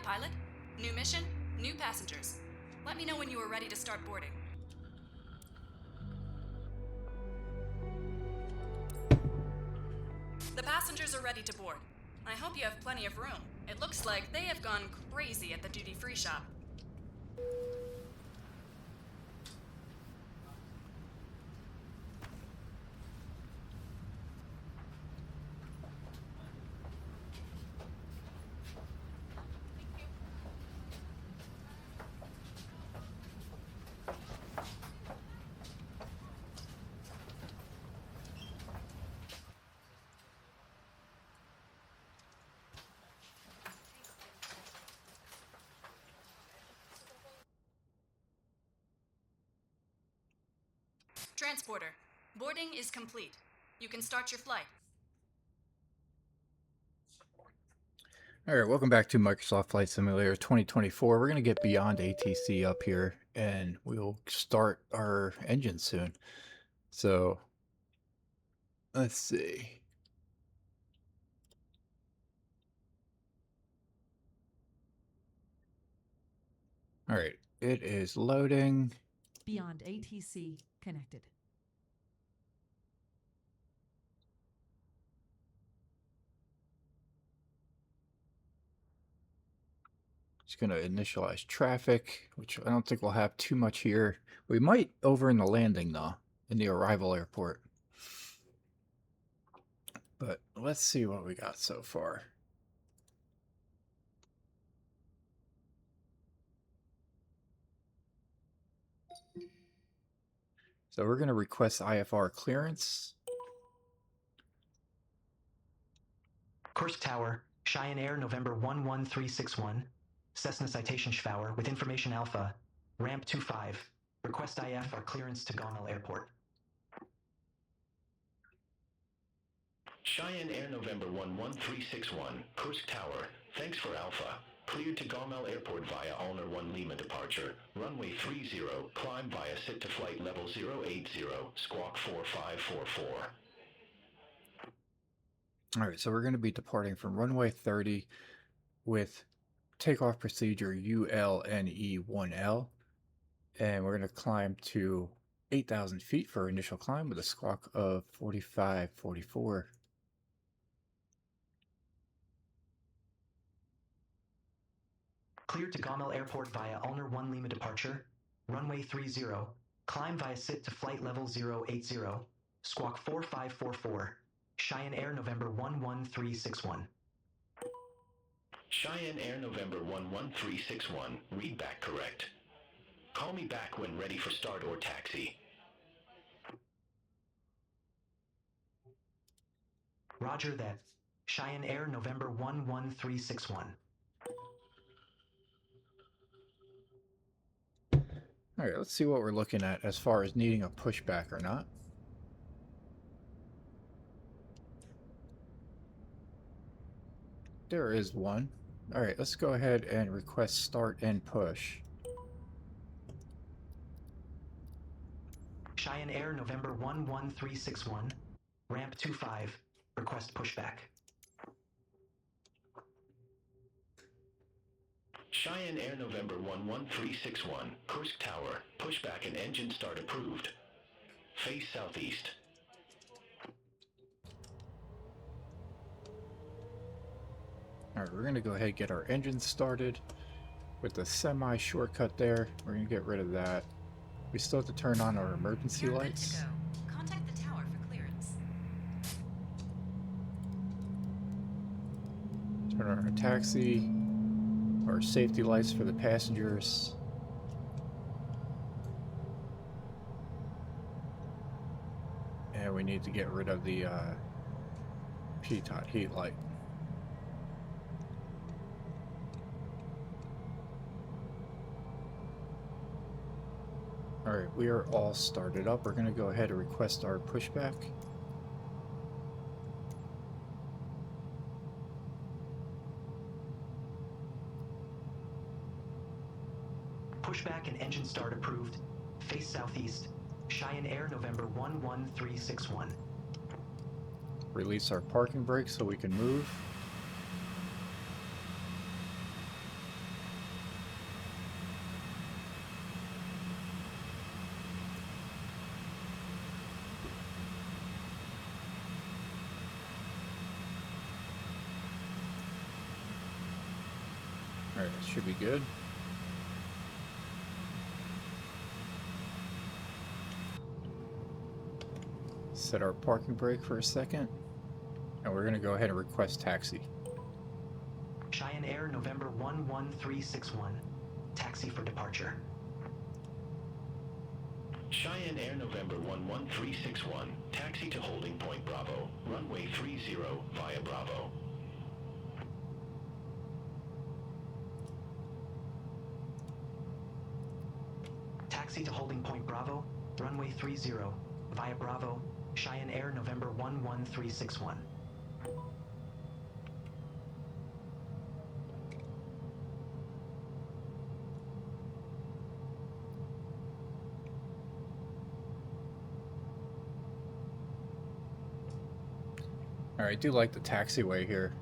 pilot. New mission, new passengers. Let me know when you are ready to start boarding. The passengers are ready to board. I hope you have plenty of room. It looks like they have gone crazy at the duty-free shop. Transporter, boarding is complete. You can start your flight. Alright, welcome back to Microsoft Flight Simulator 2024. We're going to get beyond ATC up here, and we'll start our engine soon. So, let's see. Alright, it is loading. Beyond ATC connected. It's going to initialize traffic, which I don't think we'll have too much here. We might over in the landing, though, in the arrival airport. But let's see what we got so far. So we're going to request IFR clearance. Kursk Tower, Cheyenne Air, November 11361. Cessna Citation Schwauer with information Alpha. Ramp 25. Request IFR clearance to Gomel Airport. Cheyenne Air, November 11361. Kursk Tower. Thanks for Alpha. Cleared to Gomel Airport via Ulner 1 Lima departure. Runway 30. Climb via sit to flight level 080. Squawk 4544. Alright, so we're going to be departing from runway 30 with takeoff procedure ULNE1L, and we're going to climb to 8,000 feet for initial climb with a squawk of 4544. Cleared to Gomel Airport via Ulner 1 Lima departure. Runway 30. Climb via sit to flight level 080. Squawk 4544. Cheyenne Air, November 11361. Cheyenne Air, November 11361. Read back correct. Call me back when ready for start or taxi. Roger that. Cheyenne Air, November 11361. Alright, let's see what we're looking at as far as needing a pushback or not. There is one. Alright, let's go ahead and request start and push. Cheyenne Air, November 11361. Ramp 25. Request pushback. Cheyenne Air, November 11361. Kursk Tower. Pushback and engine start approved. Face southeast. Alright, we're going to go ahead and get our engine started with the semi shortcut there. We're going to get rid of that. We still have to turn on our emergency You're lights. good to go. Contact the tower for clearance. Turn on our taxi, our safety lights for the passengers. And we need to get rid of the pitot heat light. Alright, we are all started up. We're going to go ahead and request our pushback. Pushback and engine start approved. Face southeast. Cheyenne Air, November 11361. Release our parking brake so we can move. Alright, that should be good. Set our parking brake for a second. And we're going to go ahead and request taxi. Cheyenne Air, November 11361. Taxi for departure. Cheyenne Air November 11361. Taxi to holding point Bravo. Runway 30 via Bravo. Taxi to holding point Bravo. Runway 30 via Bravo. Cheyenne Air, November 11361. Alright, I do like the taxiway here.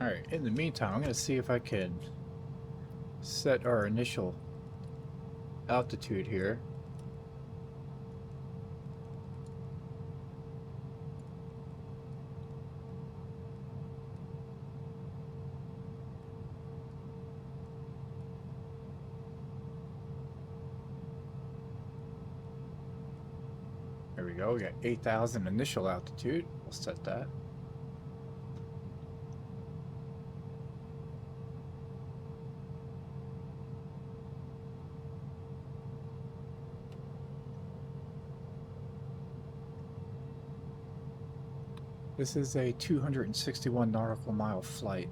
Alright, in the meantime, I'm going to see if I can set our initial altitude here. There we go, we got 8,000 initial altitude. We'll set that. This is a 261 nautical mile flight.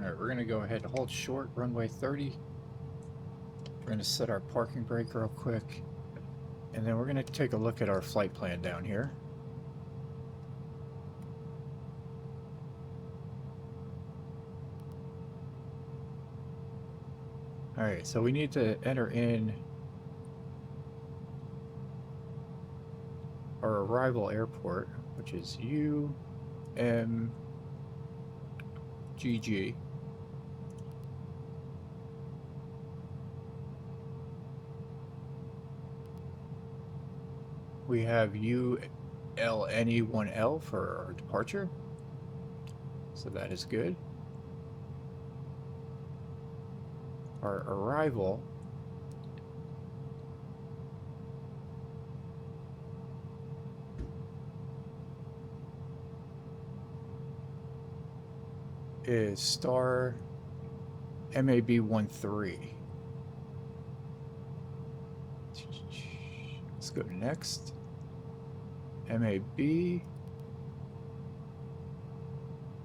Alright, we're going to go ahead and hold short, runway 30. We're going to set our parking brake real quick, and then we're going to take a look at our flight plan down here. Alright, so we need to enter in our arrival airport, which is UMGG. We have ULNE1L for our departure, so that is good. Our arrival is star MAB13. Let's go to next. MAB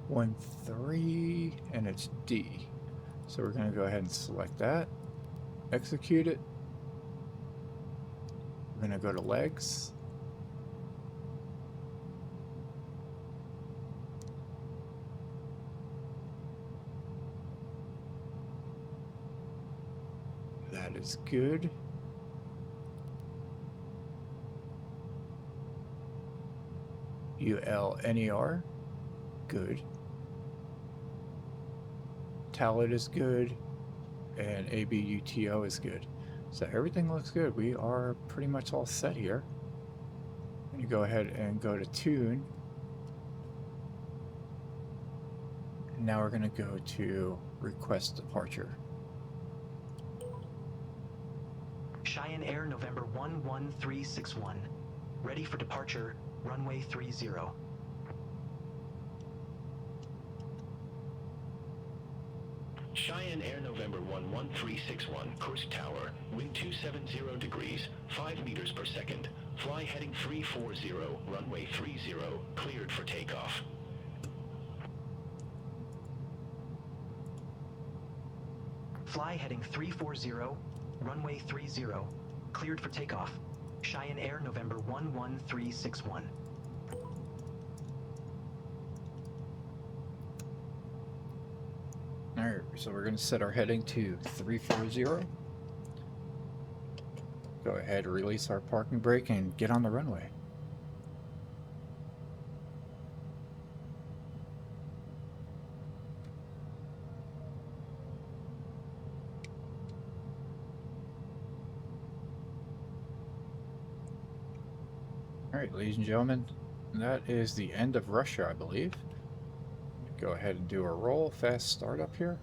13, and it's D. So we're going to go ahead and select that, execute it. We're going to go to legs. That is good. ULNER, good. Talent is good, and ABUTO is good. So everything looks good. We are pretty much all set here. I'm going to go ahead and go to tune. And now we're going to go to request departure. Cheyenne Air November 11361. Ready for departure, runway 30. Cheyenne Air November 11361, Kursk Tower, wind 270 degrees, 5 meters per second. Fly heading 340, runway 30, cleared for takeoff. Fly heading 340, runway 30, cleared for takeoff. Cheyenne Air November 11361. Alright, so we're going to set our heading to 340. Go ahead, release our parking brake, and get on the runway. Alright, ladies and gentlemen, that is the end of Russia, I believe. Go ahead and do a roll, fast start up here.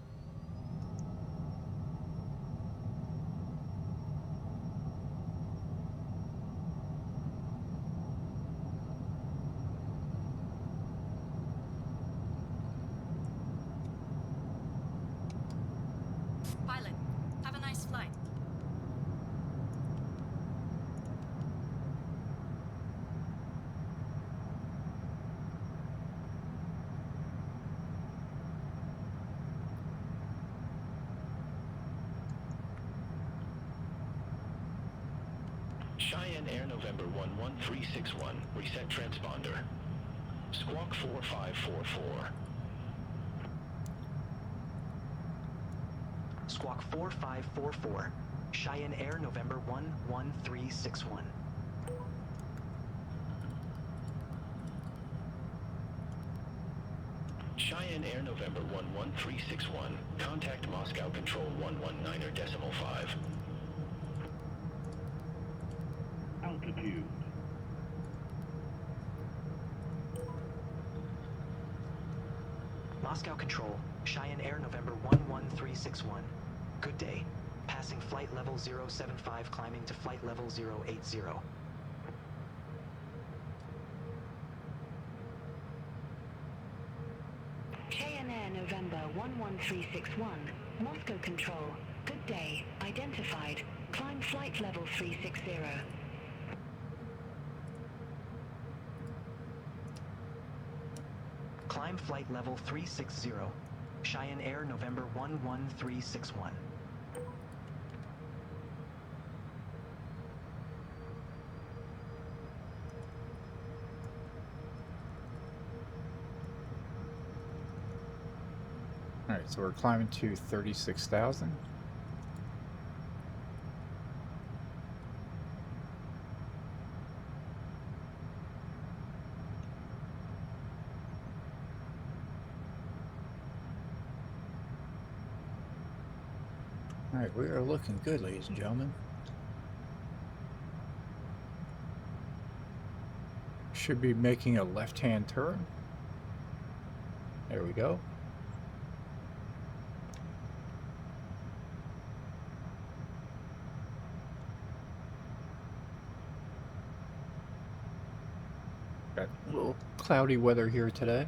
Pilot, have a nice flight. Cheyenne Air November 11361, reset transponder. Squawk 4544. Squawk 4544. Cheyenne Air November 11361. Cheyenne Air November 11361, contact Moscow Control 119.5. Altitude. Moscow Control, Cheyenne Air November 11361. Good day. Passing flight level 075, climbing to flight level 080. Cheyenne Air November 11361. Moscow Control. Good day. Identified. Climb flight level 360. Climb flight level 360. Cheyenne Air November 11361. Alright, so we're climbing to 36,000. Alright, we are looking good, ladies and gentlemen. Should be making a left-hand turn. There we go. Got a little cloudy weather here today.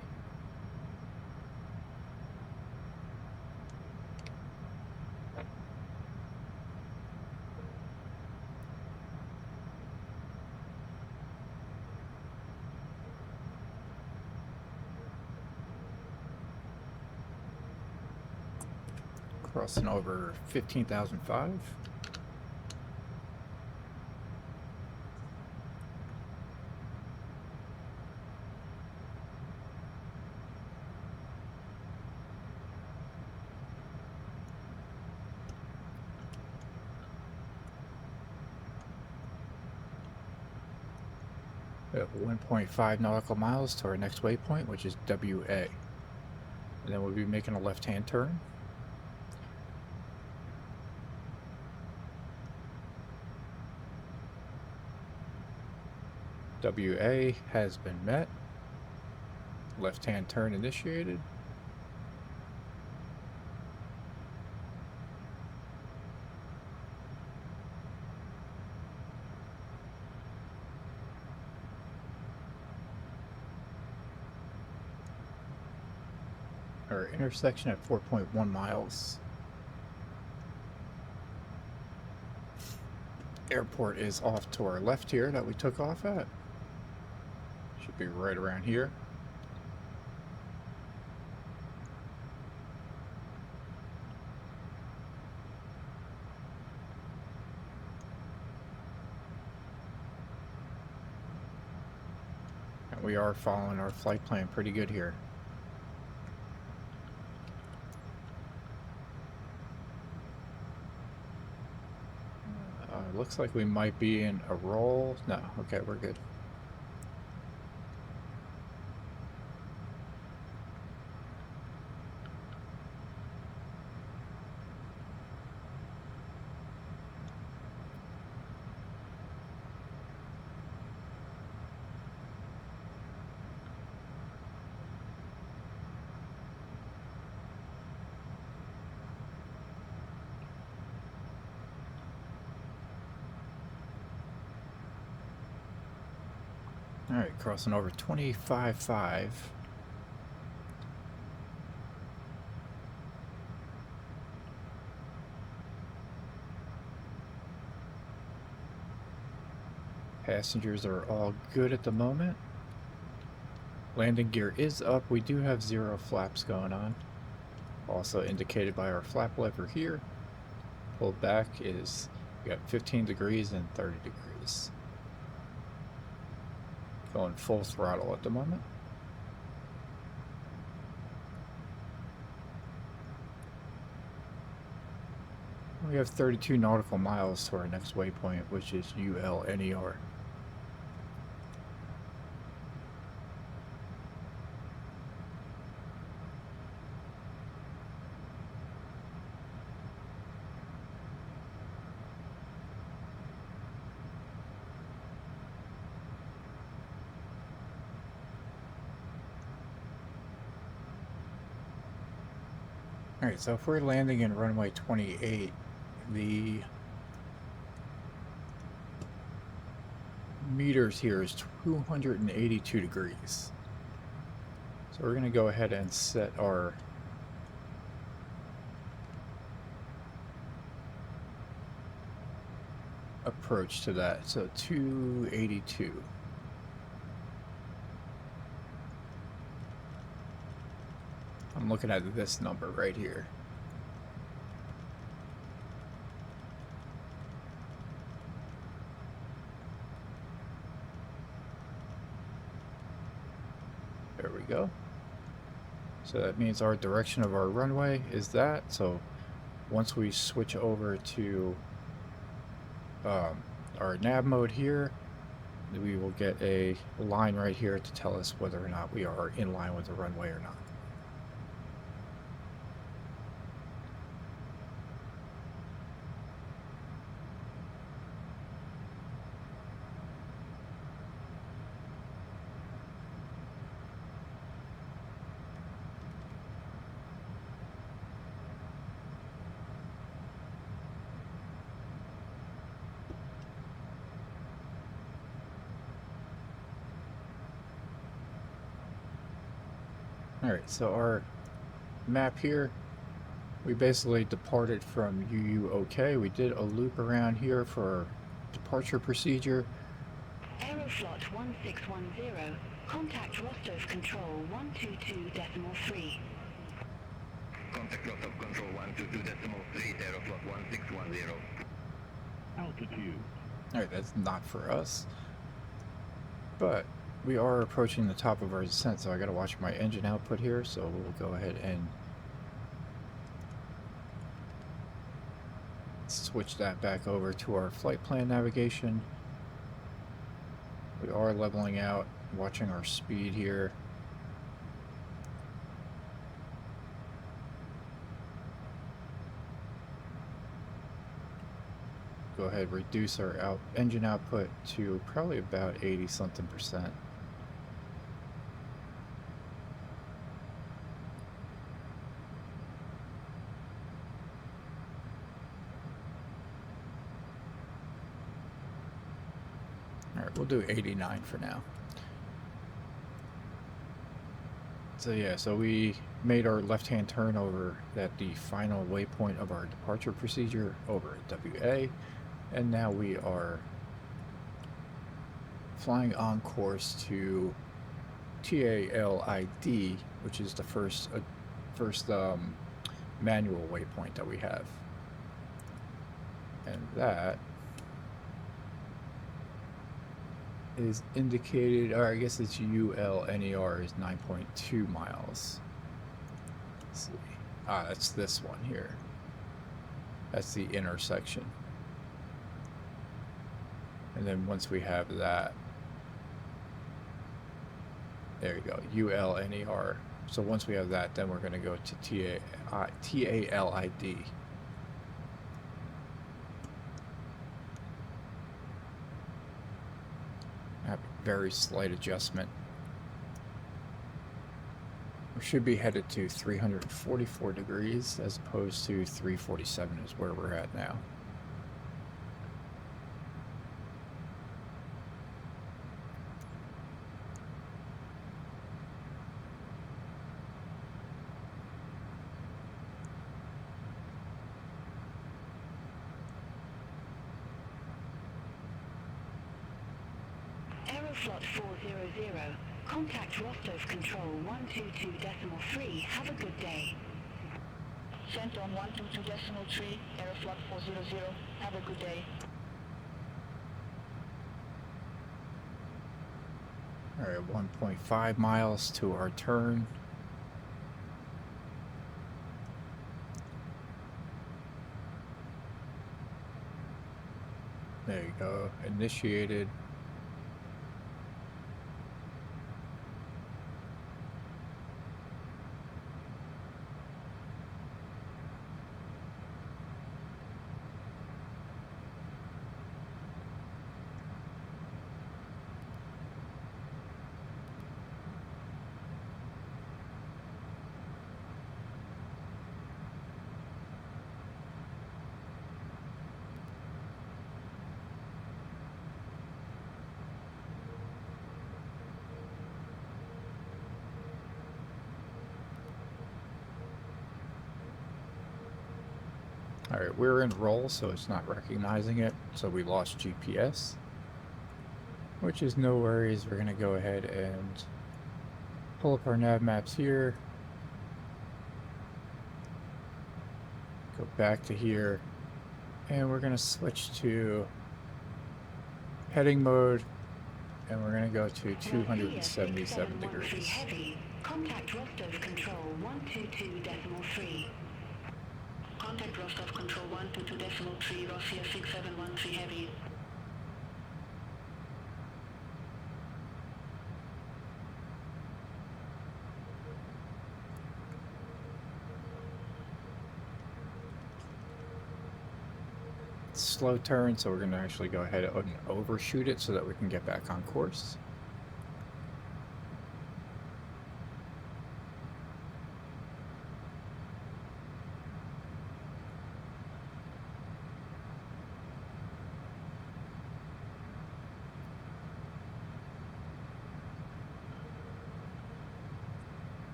Crossing over 15,005. We have 1.5 nautical miles to our next waypoint, which is WA. And then we'll be making a left-hand turn. WA has been met. Left-hand turn initiated. Our intersection at 4.1 miles. Airport is off to our left here that we took off at. Should be right around here. And we are following our flight plan pretty good here. Looks like we might be in a roll. No, okay, we're good. Alright, crossing over 25.5. Passengers are all good at the moment. Landing gear is up. We do have 0 flaps going on. Also indicated by our flap lever here. Pulled back is, we got 15 degrees and 30 degrees. Going full throttle at the moment. We have 32 nautical miles to our next waypoint, which is ULNER. Alright, so if we're landing in runway 28, the meters here is 282 degrees. So we're going to go ahead and set our approach to that. So 282. I'm looking at this number right here. There we go. So that means our direction of our runway is that. So once we switch over to our nav mode here, we will get a line right here to tell us whether or not we are in line with the runway or not. Alright, so our map here, we basically departed from UUOK. We did a loop around here for departure procedure. Aeroflot 1610, contact Rostov Control 122.3. Contact Rostov Control 122.3, Aeroflot 1610. Altitude. Alright, that's not for us. But we are approaching the top of our descent, so I gotta watch my engine output here, so we'll go ahead and switch that back over to our flight plan navigation. We are leveling out, watching our speed here. Go ahead, reduce our engine output to probably about 80 something percent. Alright, we'll do 89 for now. So yeah, so we made our left-hand turn over at the final waypoint of our departure procedure over at WA, and now we are flying on course to TALID, which is the first manual waypoint that we have, and that is indicated, or I guess it's ULNER is 9.2 miles. Let's see. Ah, that's this one here. That's the intersection. And then once we have that, there you go, ULNER. So once we have that, then we're going to go to TALID. Very slight adjustment. We should be headed to 344 degrees as opposed to 347 is where we're at now. Aeroflot 400, contact Rostov Control 122.3, have a good day. Sent on 122.3, Aeroflot 400, have a good day. Alright, 1.5 miles to our turn. There you go, initiated. Alright, we're in roll, so it's not recognizing it, so we lost GPS. Which is no worries, we're going to go ahead and pull up our nav maps here. Go back to here, and we're going to switch to heading mode, and we're going to go to 277 degrees. Heavy. Contact Rostov Control 122.3. Contact Rostov Control 122.3, Russia 6713 Heavy. Slow turn, so we're going to actually go ahead and overshoot it so that we can get back on course.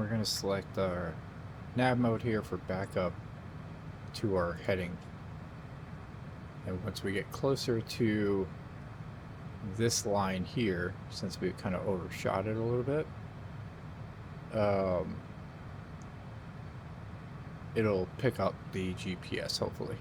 we're going to select our nav mode here for backup to our heading. And once we get closer to this line here, since we kind of overshot it a little bit, it'll pick up the GPS hopefully.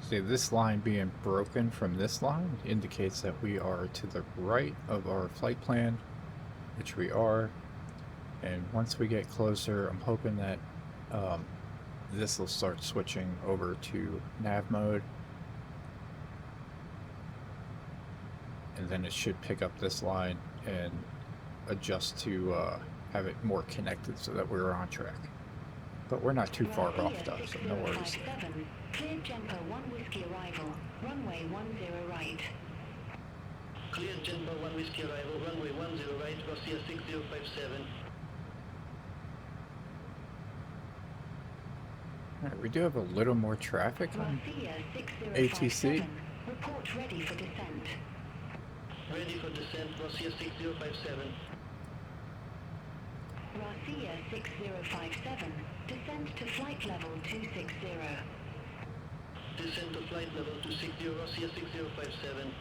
See, this line being broken from this line indicates that we are to the right of our flight plan, which we are. And once we get closer, I'm hoping that this will start switching over to nav mode. And then it should pick up this line and adjust to have it more connected so that we're on track. But we're not too far off though, so no worries. Cleared Jumper 1 Whiskey arrival, runway 10 right. Cleared Jumper 1 Whiskey arrival, runway 10 right, Russia 6057. Alright, we do have a little more traffic on ATC. Report ready for descent. Ready for descent, Russia 6057. Russia 6057, descend to flight level 260. Descent to flight level 260, Russia 6057.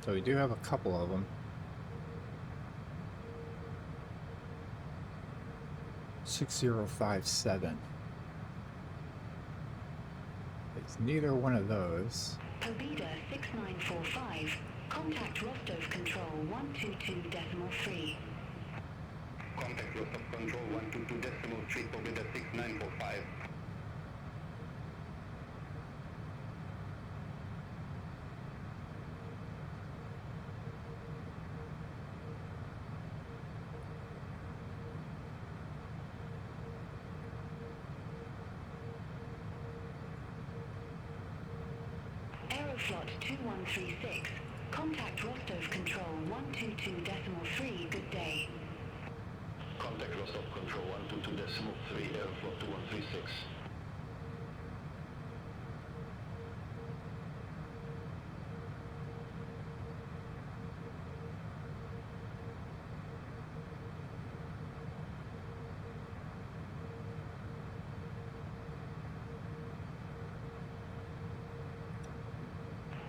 So we do have a couple of them. 6057. It's neither one of those. Pobeda 6945, contact Rostov Control 122.3. Contact Rostov Control 122.3, Pobeda 6945. Aeroflot 2136, contact Rostov Control 122.3, good day. Contact Rostov Control 122.3, Aeroflot 2136.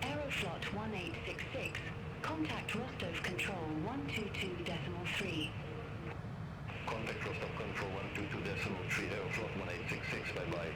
Aeroflot 1866, contact Rostov Control 122.3. Contact Rostov Control 122.3, Aeroflot 1866, bye-bye.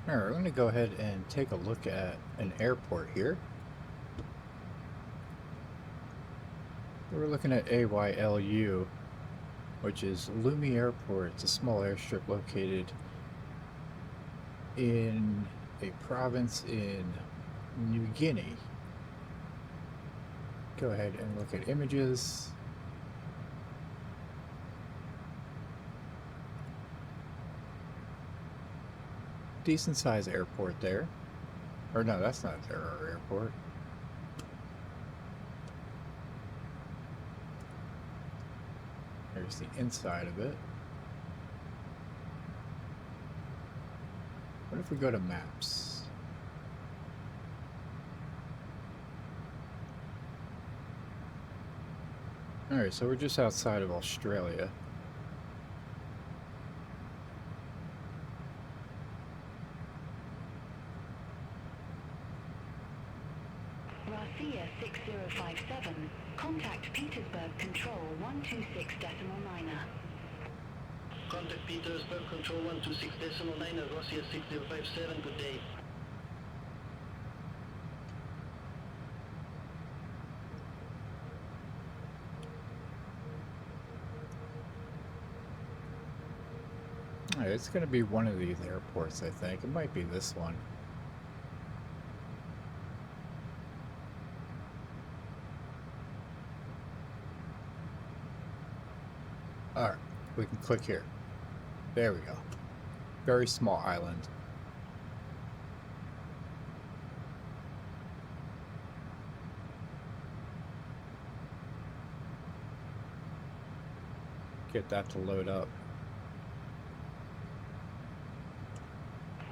Alright, we're going to go ahead and take a look at an airport here. We're looking at AYLU, which is Lumi Airport. It's a small airstrip located in a province in New Guinea. Go ahead and look at images. Decent sized airport there. Or no, that's not their airport. There's the inside of it. What if we go to maps? Alright, so we're just outside of Australia. Garcia 6057, contact Petersburg Control 126.9er. Contact Petersburg Control 126.9er, Garcia 6057, good day. Alright, it's going to be one of these airports, I think. It might be this one. Alright, we can click here. There we go. Very small island. Get that to load up.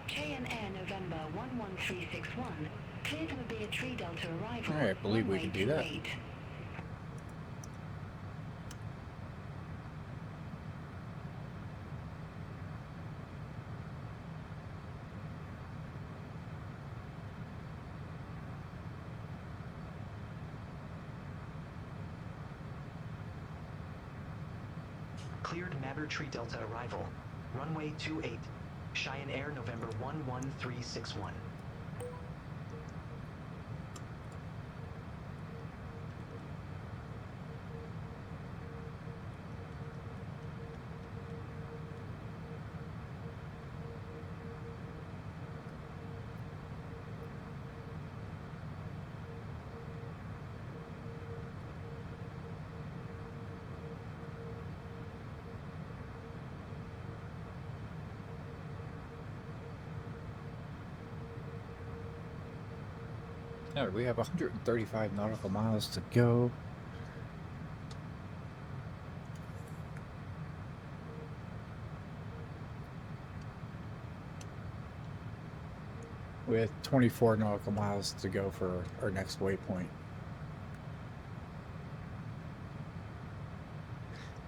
KNR November 11361, clear to be a Tree Delta arrival. Alright, I believe we can do that. 28. Cleared Matter Tree Delta arrival. Runway 28. Cheyenne Air November 11361. Alright, we have 135 nautical miles to go. With 24 nautical miles to go for our next waypoint.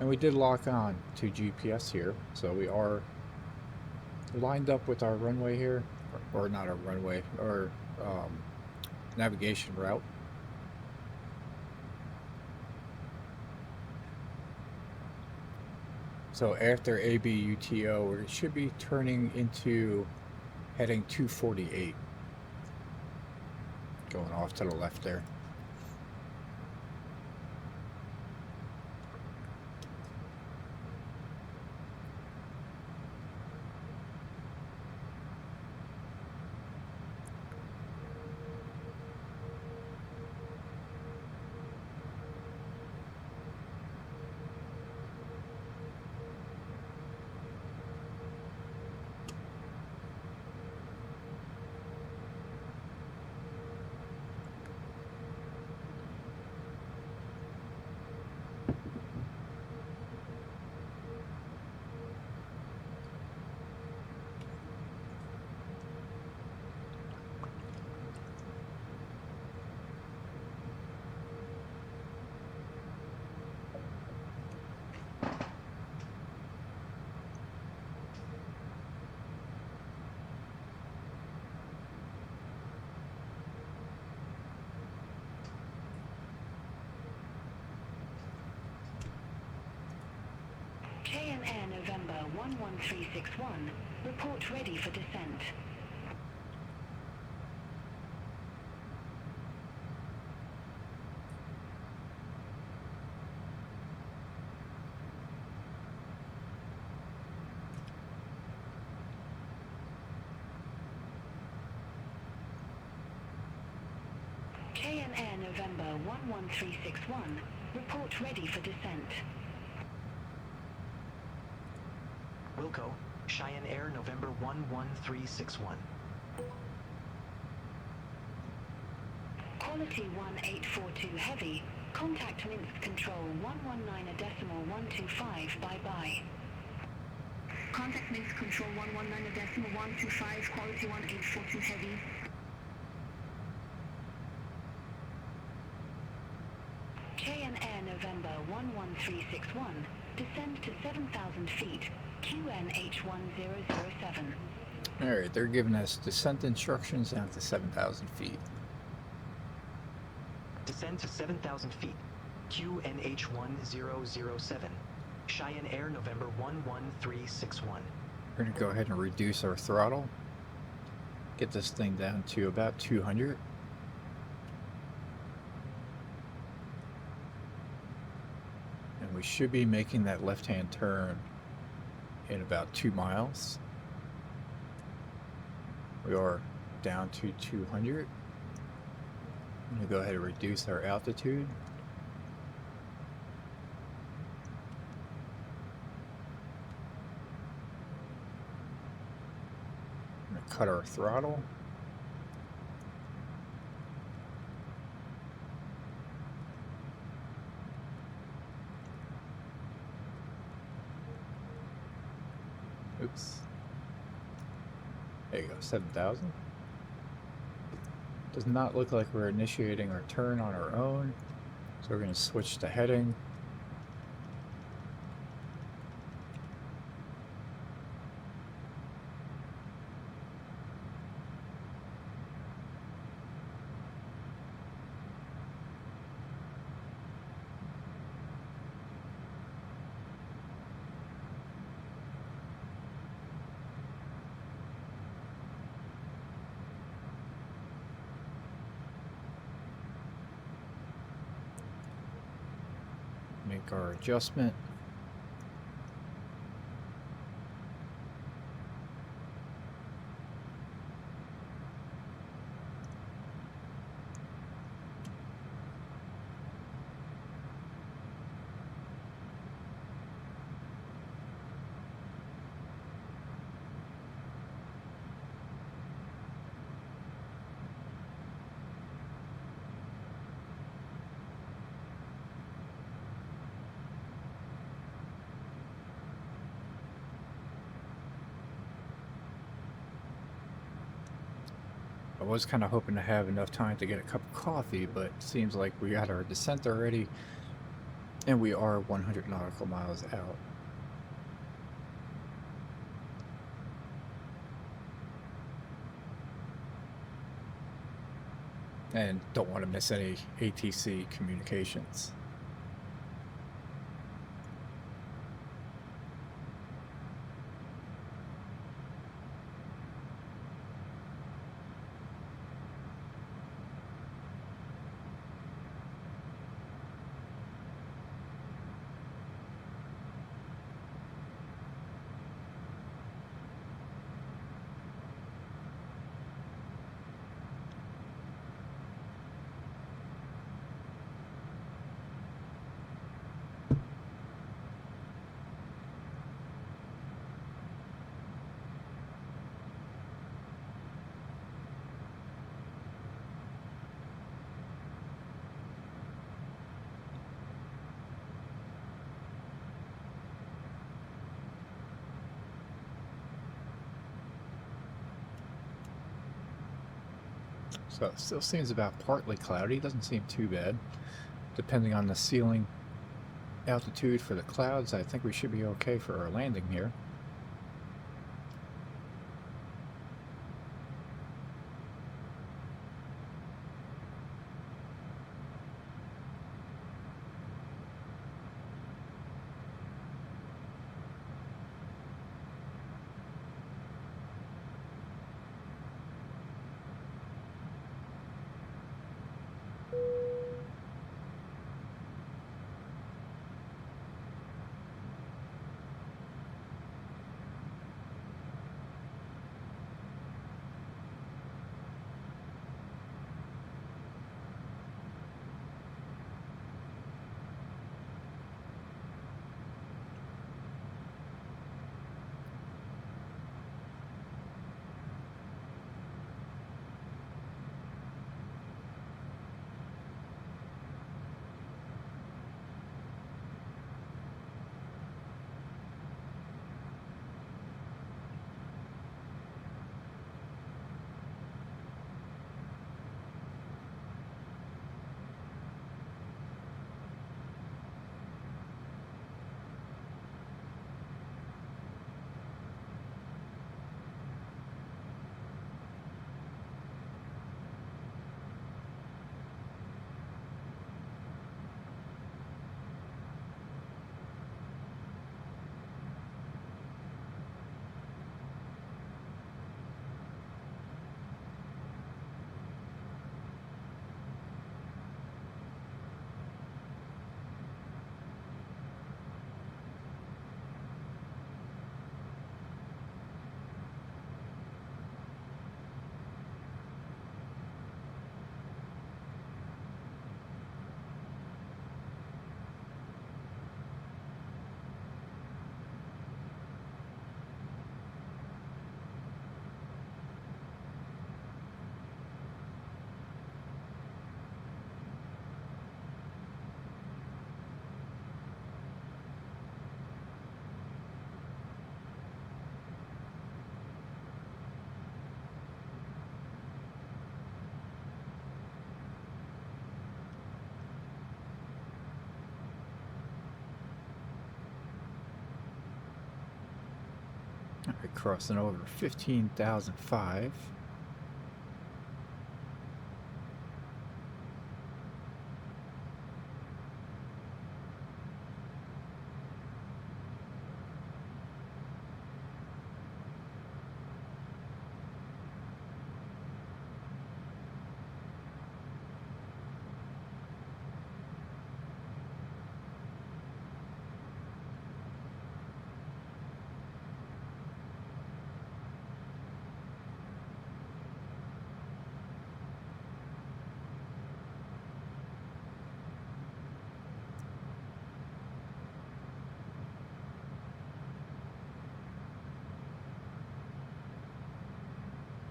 And we did lock on to GPS here, so we are lined up with our runway here, or not our runway, or navigation route. So after ABUTO, we should be turning into heading 248. Going off to the left there. KNR November 11361, report ready for descent. 11361. Report ready for descent. Wilco, Cheyenne Air, November 11361. Quality 1842 Heavy. Contact Minsk Control 119.125. Bye-bye. Contact Minsk Control 119.125, quality 1842 Heavy. Cheyenne Air, November 11361. Descend to 7,000 feet. QNH1007. Alright, they're giving us descent instructions down to 7,000 feet. Descend to 7,000 feet. QNH1007. Cheyenne Air, November 11361. We're going to go ahead and reduce our throttle. Get this thing down to about 200. And we should be making that left-hand turn in about 2 miles. We are down to 200. I'm going to go ahead and reduce our altitude. I'm going to cut our throttle. Oops. There you go, 7,000. Does not look like we're initiating our turn on our own, so we're going to switch to heading. Make our adjustment. I was kind of hoping to have enough time to get a cup of coffee, but it seems like we got our descent already, and we are 100 nautical miles out. And don't want to miss any ATC communications. So it still seems about partly cloudy, doesn't seem too bad. Depending on the ceiling altitude for the clouds, I think we should be okay for our landing here. We're crossing over 15,005.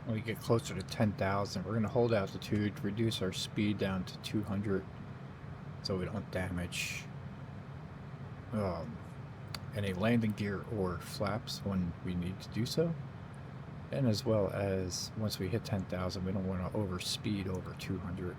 When we get closer to 10,000, we're going to hold altitude, reduce our speed down to 200 so we don't damage any landing gear or flaps when we need to do so. And as well as once we hit 10,000, we don't want to overspeed over 200.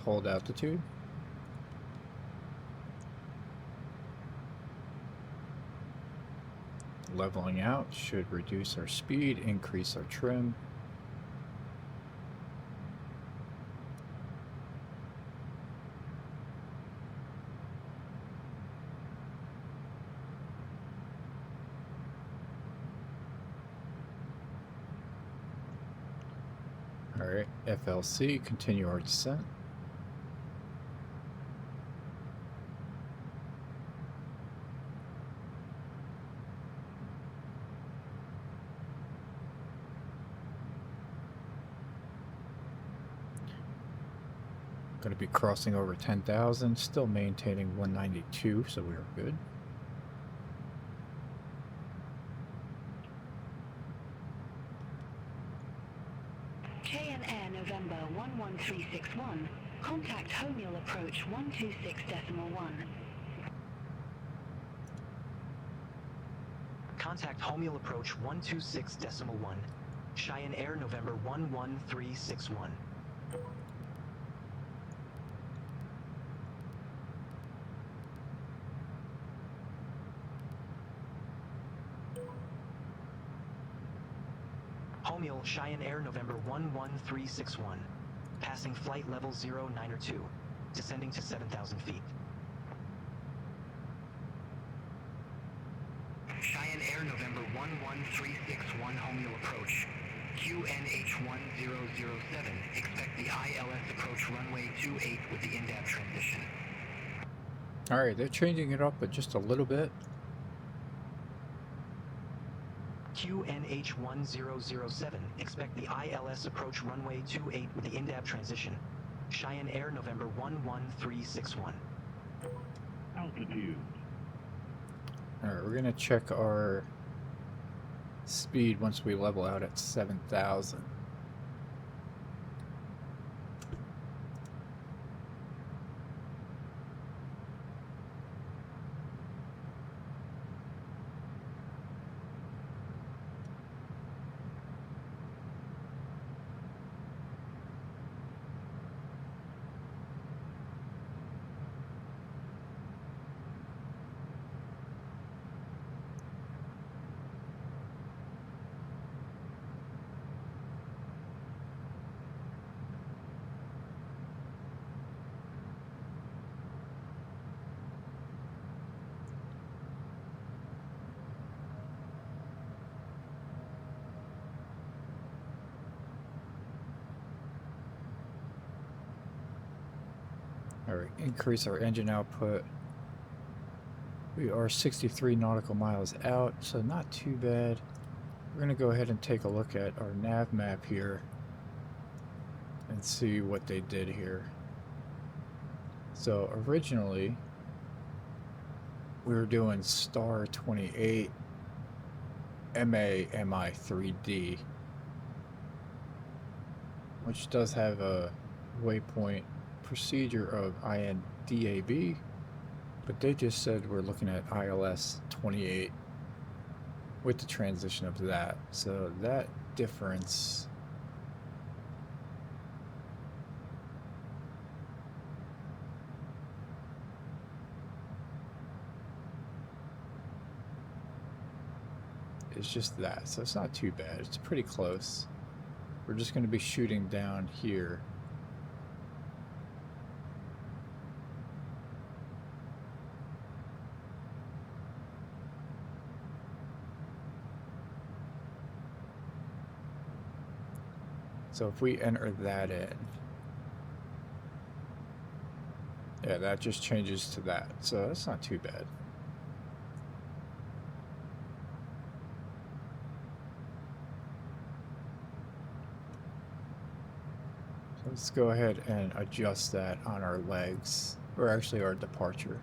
Hold altitude. Leveling out should reduce our speed, increase our trim. All right, FLC, continue our descent. Going to be crossing over 10,000, still maintaining 192, so we're good. KNR November 11361. Contact Homeal approach 126.1. Contact Homeal approach 126.1. Cheyenne Air November 11361. Homeal Cheyenne Air November 11361. Passing flight level 092. Descending to 7,000 feet. Cheyenne Air November 11361 Homeal approach. QNH1007. Expect the ILS approach runway 28 with the INDAP transition. Alright, they're changing it up, but just a little bit. QNH1007. Expect the ILS approach runway 28 with the INDAP transition. Cheyenne Air November 11361. Altitude. Alright, we're going to check our speed once we level out at 7,000. Alright, increase our engine output. We are 63 nautical miles out, so not too bad. We're going to go ahead and take a look at our nav map here and see what they did here. So originally we were doing star 28 MI3D, which does have a waypoint procedure of INDAB, But they just said we're looking at ILS 28 with the transition of that. So that difference is just that. So it's not too bad. It's pretty close. We're just going to be shooting down here. So if we enter that in, yeah, that just changes to that. So that's not too bad. So let's go ahead and adjust that on our legs, or actually our departure.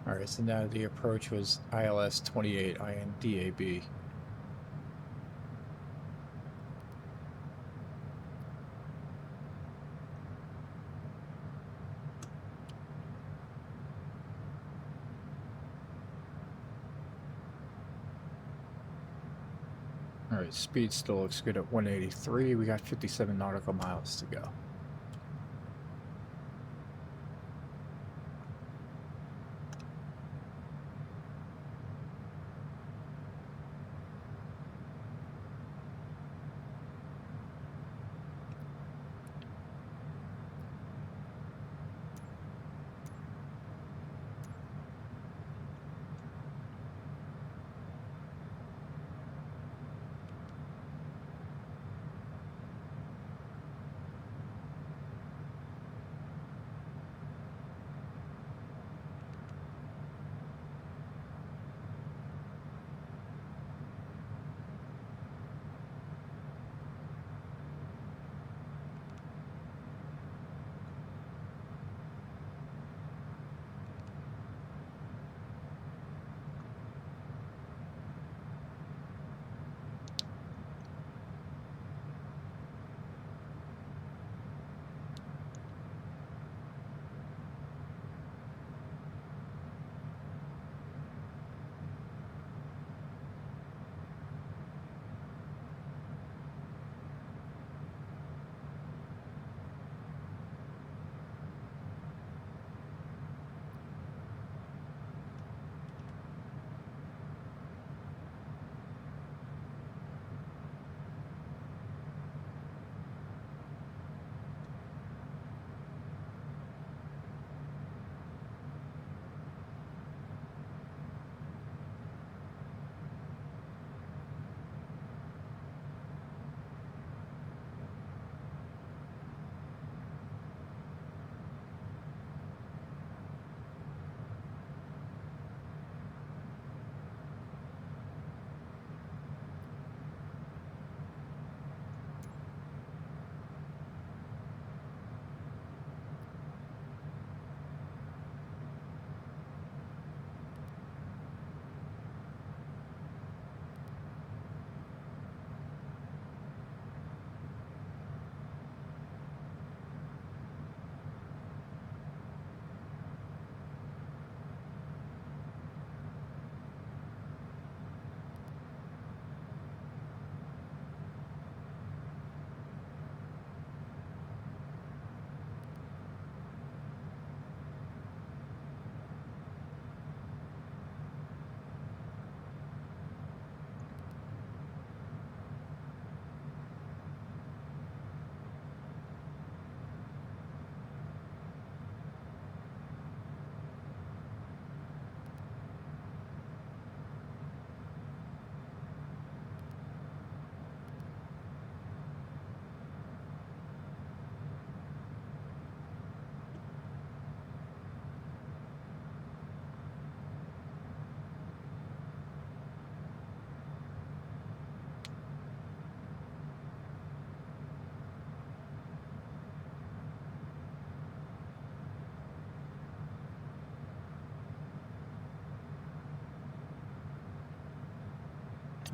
Alright, so now the approach was ILS 28 INDAB. Alright, speed still looks good at 183. We got 57 nautical miles to go.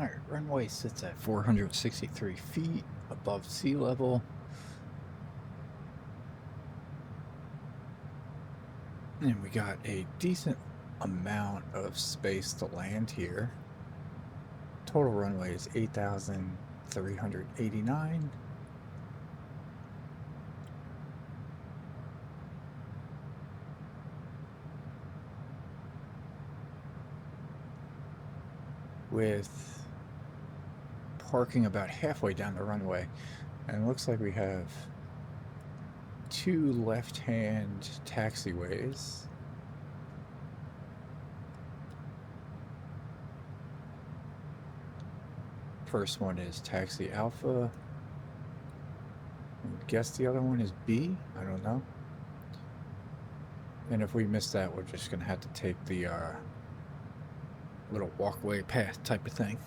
Alright, runway sits at 463 feet above sea level. And we got a decent amount of space to land here. Total runway is 8,389. With parking about halfway down the runway. And it looks like we have 2 left-hand taxiways. First one is Taxi Alpha. I guess the other one is B? I don't know. And if we miss that, we're just gonna have to take the little walkway path type of thing.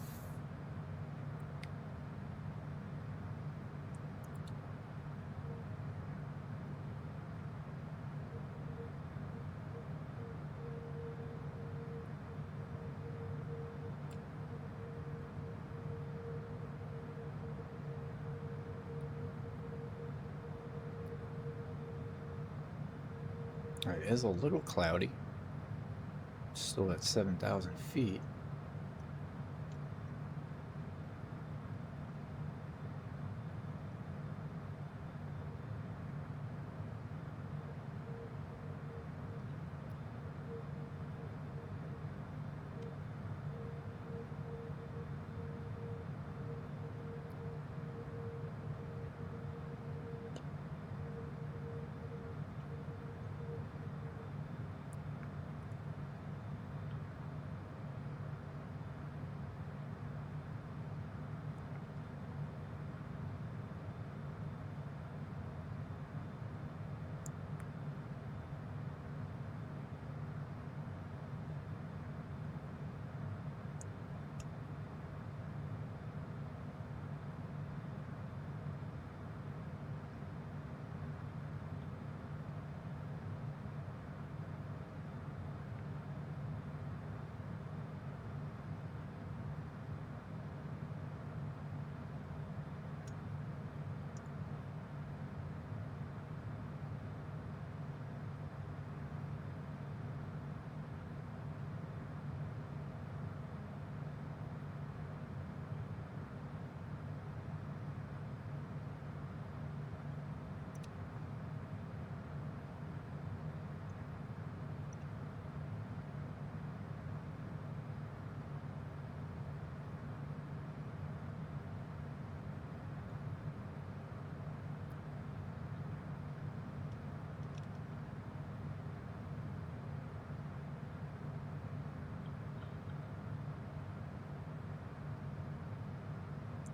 Alright, it is a little cloudy. Still at 7,000 feet.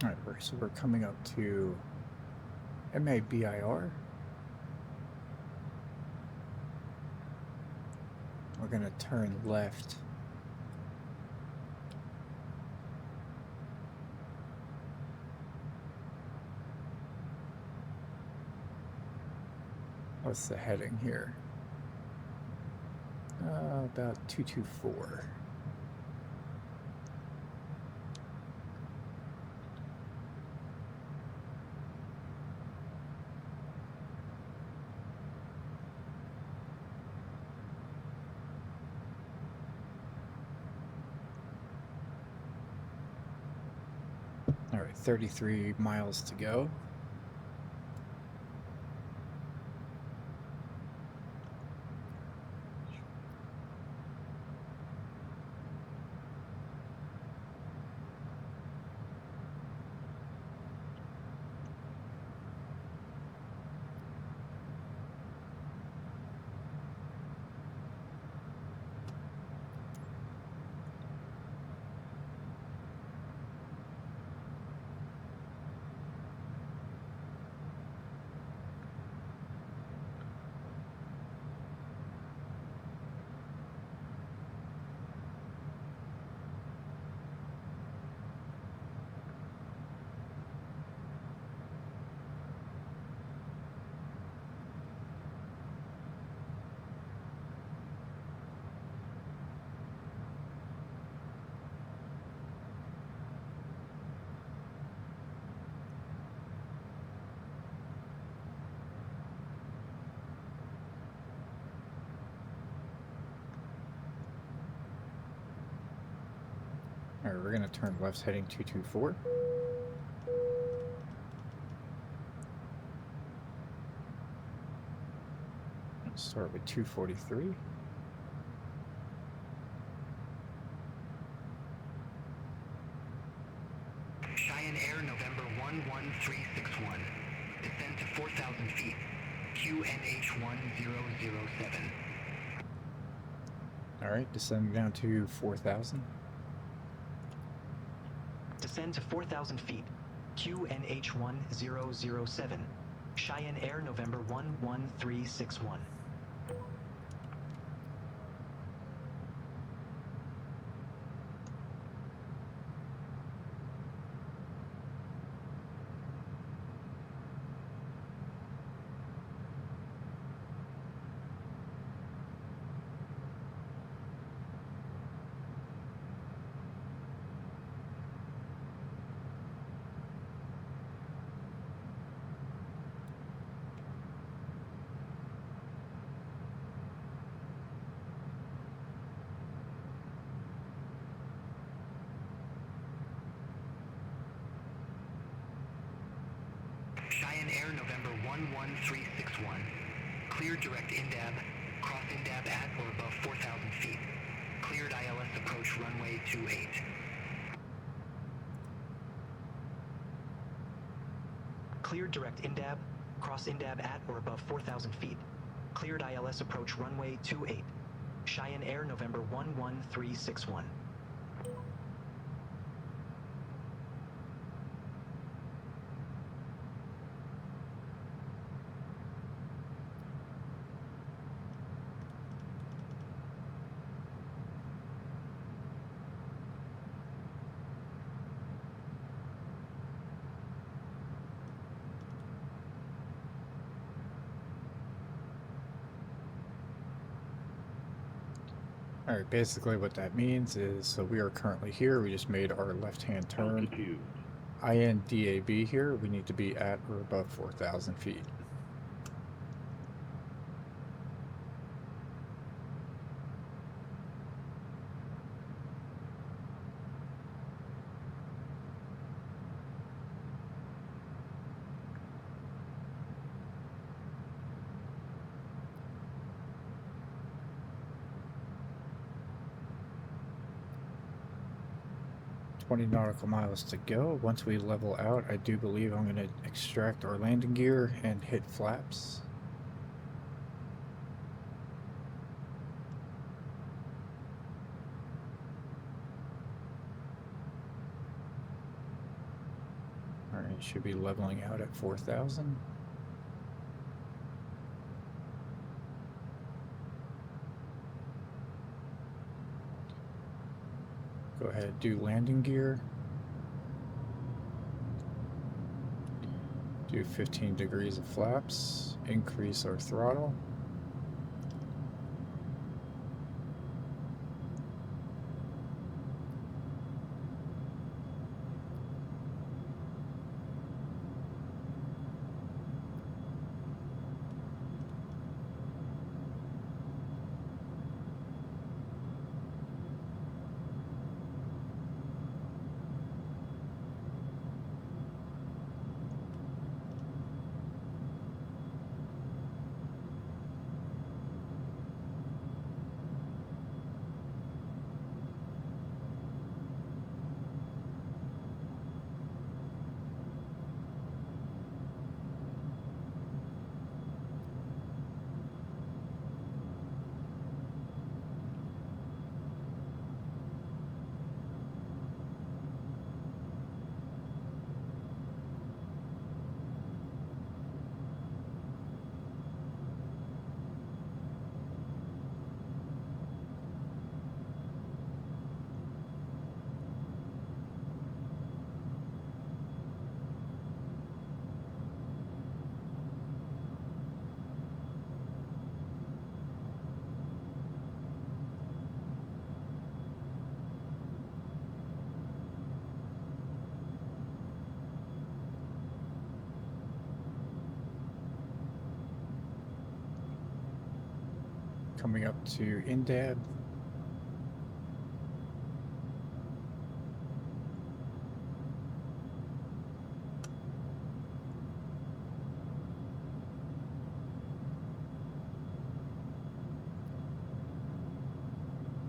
Alright, so we're coming up to MABIR. We're going to turn left. What's the heading here? About 224. All right, 33 miles to go. Alright, we're going to turn left heading 224. Let's start with 243. Cheyenne Air November 11361. Descend to 4,000 feet. QNH 1007. Alright, descending down to 4,000. Descend to 4,000 feet. QNH 1007. Cheyenne Air November 11361. Cheyenne Air November 11361. Clear direct INDAB. Cross INDAB at or above 4,000 feet. Cleared ILS approach runway 28. Cleared direct INDAB. Cross INDAB at or above 4,000 feet. Cleared ILS approach runway 28. Cheyenne Air November 11361. Alright, basically what that means is, so we are currently here, we just made our left-hand turn. Altitude. INDAB here, we need to be at or above 4,000 feet. $20 nautical miles to go. Once we level out, I do believe I'm going to extract our landing gear and hit flaps. Alright, should be leveling out at 4,000. Go ahead, do landing gear. Do 15 degrees of flaps. Increase our throttle. Coming up to INDAB.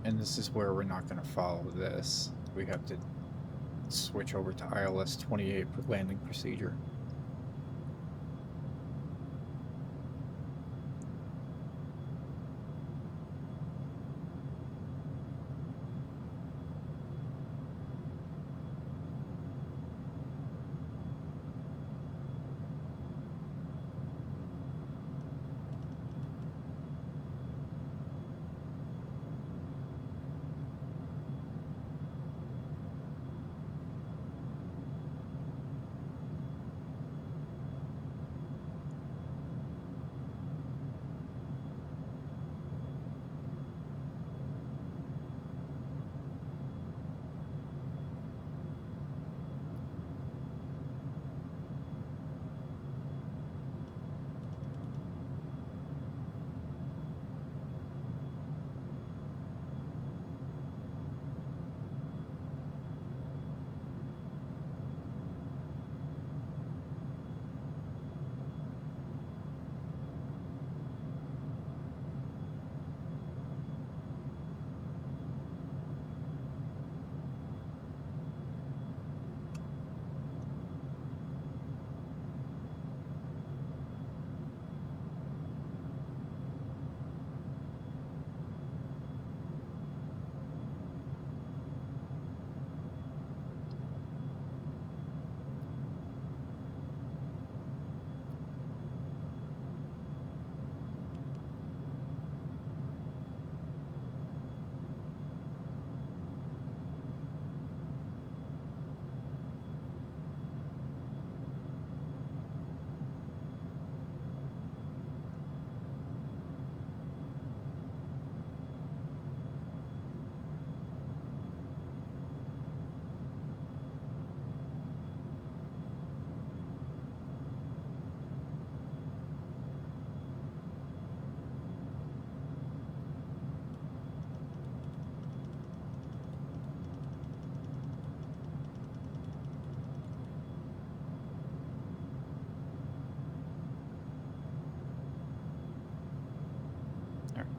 And this is where we're not going to follow this. We have to switch over to ILS 28 for landing procedure.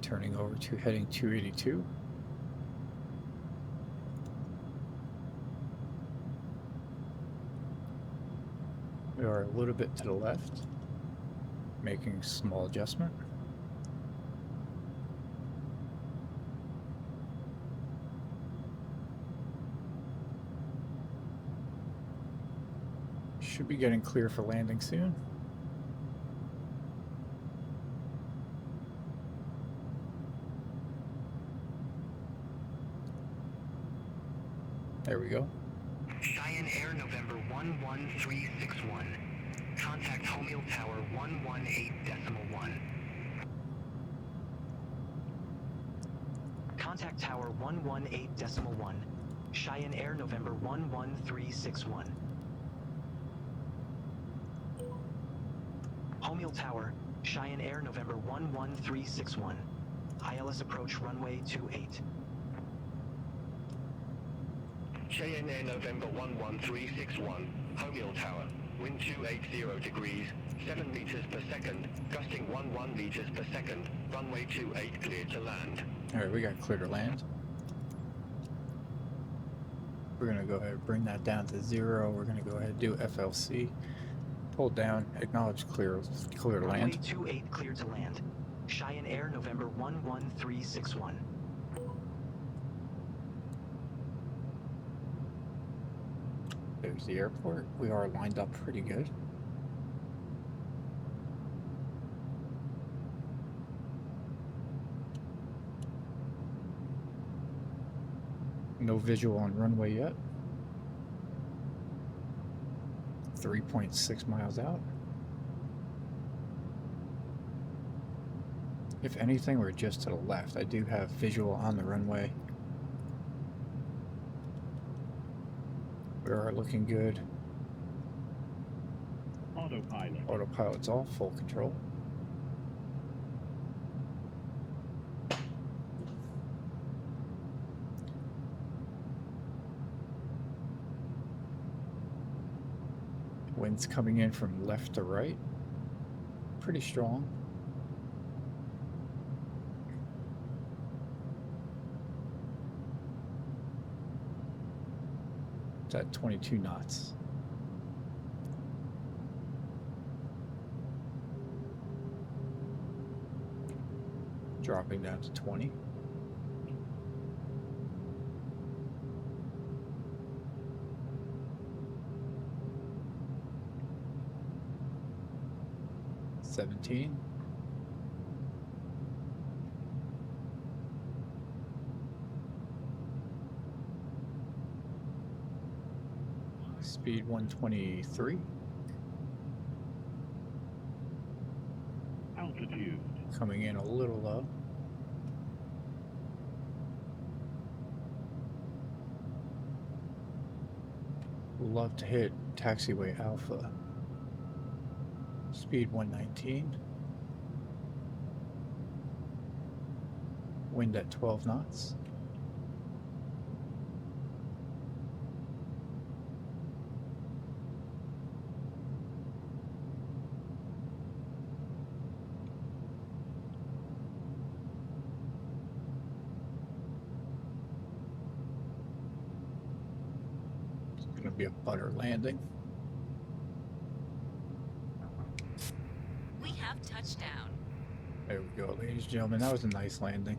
Turning over to heading 282. We are a little bit to the left, making a small adjustment. Should be getting clear for landing soon. There we go. Cheyenne Air November 11361. Contact Gomel Tower 118.1. Contact Tower 118.1. Cheyenne Air November 11361. Gomel Tower, Cheyenne Air November 11361. ILS approach runway 28. Cheyenne Air November 11361, Gomel Tower, wind 280 degrees, 7 meters per second, gusting 11 meters per second, runway 28 cleared to land. Alright, we got clear to land. We're going to go ahead and bring that down to 0. We're going to go ahead and do FLC. Hold down, acknowledge clear to land. Runway 28 cleared to land. Cheyenne Air November 11361. There's the airport. We are lined up pretty good. No visual on runway yet. 3.6 miles out. If anything, we're just to the left. I do have visual on the runway. We are looking good. Autopilot. Autopilot's off, full control. Wind's coming in from left to right. Pretty strong. left at 22 knots. Dropping down to 20. $17. Speed 123. Altitude. Coming in a little low. Love to hit taxiway Alpha. Speed 119. Wind at 12 knots. It's going to be a butter landing. We have touchdown. There we go, ladies and gentlemen. That was a nice landing.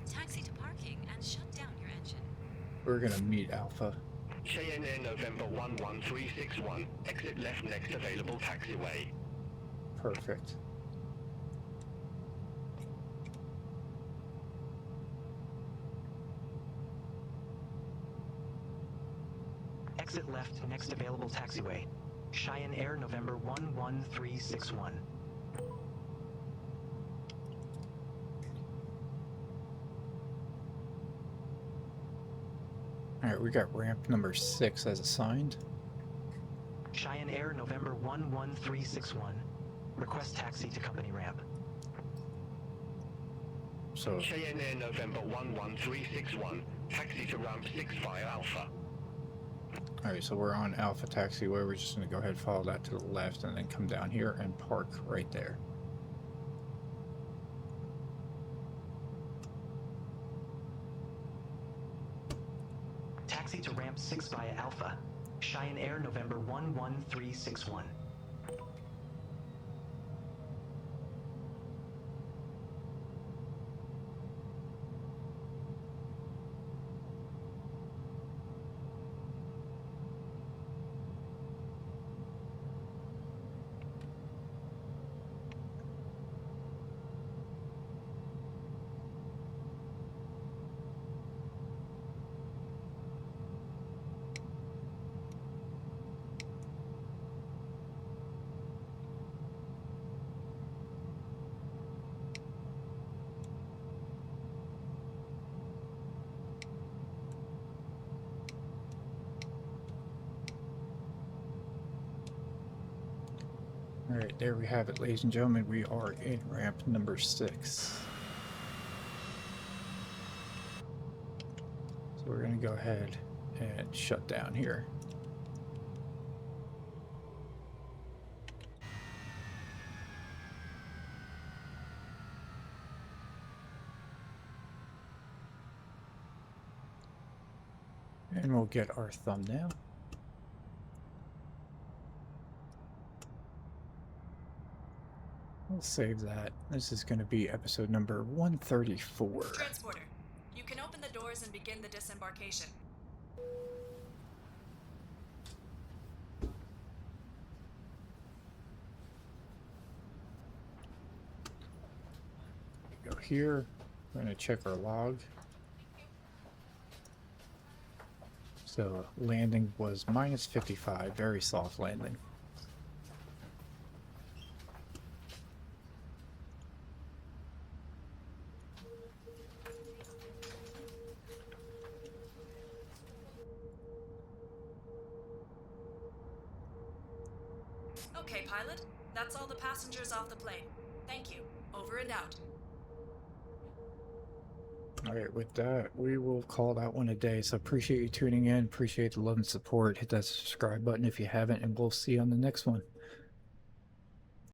Taxi to parking and shut down your engine. We're going to meet Alpha. Cheyenne Air November 11361. Exit left next available taxiway. Perfect. Exit left next available taxiway. Cheyenne Air November 11361. Alright, we got ramp number 6 as assigned. Cheyenne Air November 11361. Request taxi to company ramp. So, Cheyenne Air November 11361. Taxi to ramp 6 via Alpha. alright, so we're on Alpha Taxiway. We're just going to go ahead and follow that to the left and then come down here and park right there. Taxi to ramp 6 via Alpha. Cheyenne Air November 11361. Alright, there we have it, ladies and gentlemen. We are in ramp number 6. So we're going to go ahead and shut down here. And we'll get our thumbnail. We'll save that. This is going to be episode number 134. Transporter, you can open the doors and begin the disembarkation. Go here. We're going to check our log. So landing was minus 55, very soft landing. Okay, pilot. That's all the passengers off the plane. Thank you. Over and out. Alright, with that, we will call that one a day. So appreciate you tuning in. Appreciate the love and support. Hit that subscribe button if you haven't, and we'll see you on the next one.